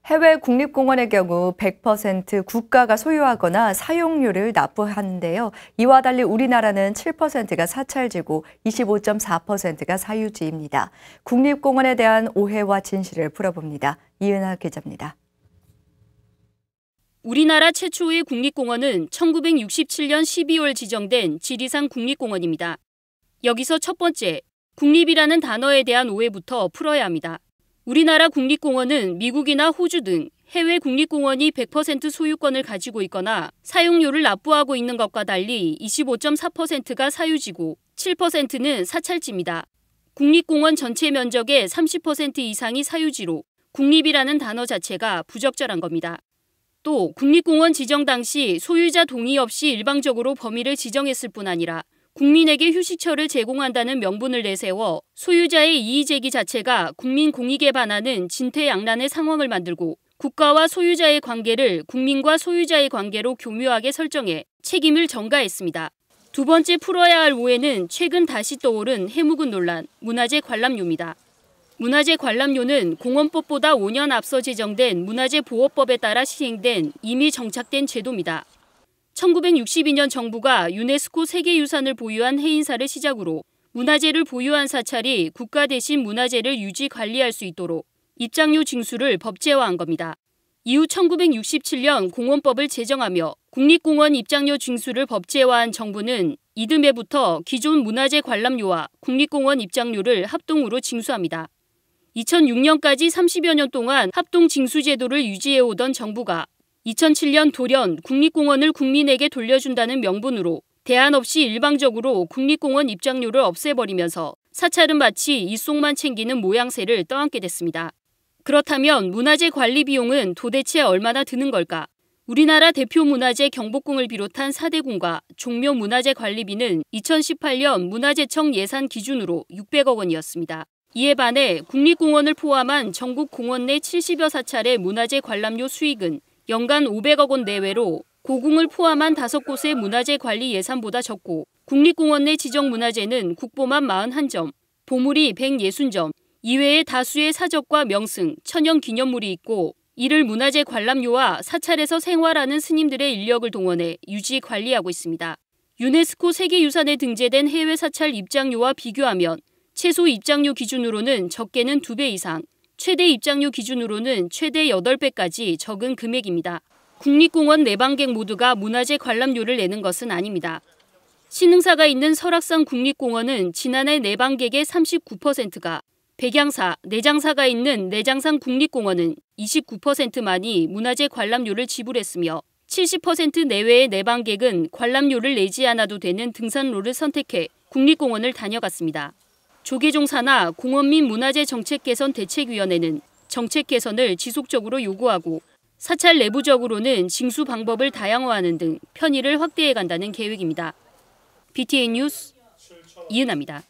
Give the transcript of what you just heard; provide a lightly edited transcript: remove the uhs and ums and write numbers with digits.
해외 국립공원의 경우 100% 국가가 소유하거나 사용료를 납부하는데요. 이와 달리 우리나라는 7%가 사찰지고 25.4%가 사유지입니다. 국립공원에 대한 오해와 진실을 풀어봅니다. 이은하 기자입니다. 우리나라 최초의 국립공원은 1967년 12월 지정된 지리산 국립공원입니다. 여기서 첫 번째, 국립이라는 단어에 대한 오해부터 풀어야 합니다. 우리나라 국립공원은 미국이나 호주 등 해외 국립공원이 100% 소유권을 가지고 있거나 사용료를 납부하고 있는 것과 달리 25.4%가 사유지고 7%는 사찰지입니다. 국립공원 전체 면적의 30% 이상이 사유지로 국립이라는 단어 자체가 부적절한 겁니다. 또 국립공원 지정 당시 소유자 동의 없이 일방적으로 범위를 지정했을 뿐 아니라 국민에게 휴식처를 제공한다는 명분을 내세워 소유자의 이의제기 자체가 국민 공익에 반하는 진퇴양난의 상황을 만들고 국가와 소유자의 관계를 국민과 소유자의 관계로 교묘하게 설정해 책임을 전가했습니다. 두 번째 풀어야 할 오해는 최근 다시 떠오른 해묵은 논란, 문화재 관람료입니다. 문화재 관람료는 공원법보다 5년 앞서 제정된 문화재보호법에 따라 시행된 이미 정착된 제도입니다. 1962년 정부가 유네스코 세계유산을 보유한 해인사를 시작으로 문화재를 보유한 사찰이 국가 대신 문화재를 유지 관리할 수 있도록 입장료 징수를 법제화한 겁니다. 이후 1967년 공원법을 제정하며 국립공원 입장료 징수를 법제화한 정부는 이듬해부터 기존 문화재 관람료와 국립공원 입장료를 합동으로 징수합니다. 2006년까지 30여 년 동안 합동 징수 제도를 유지해오던 정부가 2007년 돌연 국립공원을 국민에게 돌려준다는 명분으로 대안 없이 일방적으로 국립공원 입장료를 없애버리면서 사찰은 마치 입속만 챙기는 모양새를 떠안게 됐습니다. 그렇다면 문화재 관리 비용은 도대체 얼마나 드는 걸까? 우리나라 대표 문화재 경복궁을 비롯한 4대궁과 종묘 문화재 관리비는 2018년 문화재청 예산 기준으로 600억 원이었습니다. 이에 반해 국립공원을 포함한 전국 공원 내 70여 사찰의 문화재 관람료 수익은 연간 500억 원 내외로 고궁을 포함한 5곳의 문화재 관리 예산보다 적고 국립공원 내 지정 문화재는 국보만 41점, 보물이 160점, 이외에 다수의 사적과 명승, 천연 기념물이 있고 이를 문화재 관람료와 사찰에서 생활하는 스님들의 인력을 동원해 유지 관리하고 있습니다. 유네스코 세계유산에 등재된 해외 사찰 입장료와 비교하면 최소 입장료 기준으로는 적게는 2배 이상, 최대 입장료 기준으로는 최대 8배까지 적은 금액입니다. 국립공원 내방객 모두가 문화재 관람료를 내는 것은 아닙니다. 신흥사가 있는 설악산 국립공원은 지난해 내방객의 39%가, 백양사, 내장사가 있는 내장산 국립공원은 29%만이 문화재 관람료를 지불했으며 70% 내외의 내방객은 관람료를 내지 않아도 되는 등산로를 선택해 국립공원을 다녀갔습니다. 조계종사나 공원 및 문화재 정책 개선 대책위원회는 정책 개선을 지속적으로 요구하고 사찰 내부적으로는 징수 방법을 다양화하는 등 편의를 확대해 간다는 계획입니다. BTN 뉴스 이은하입니다.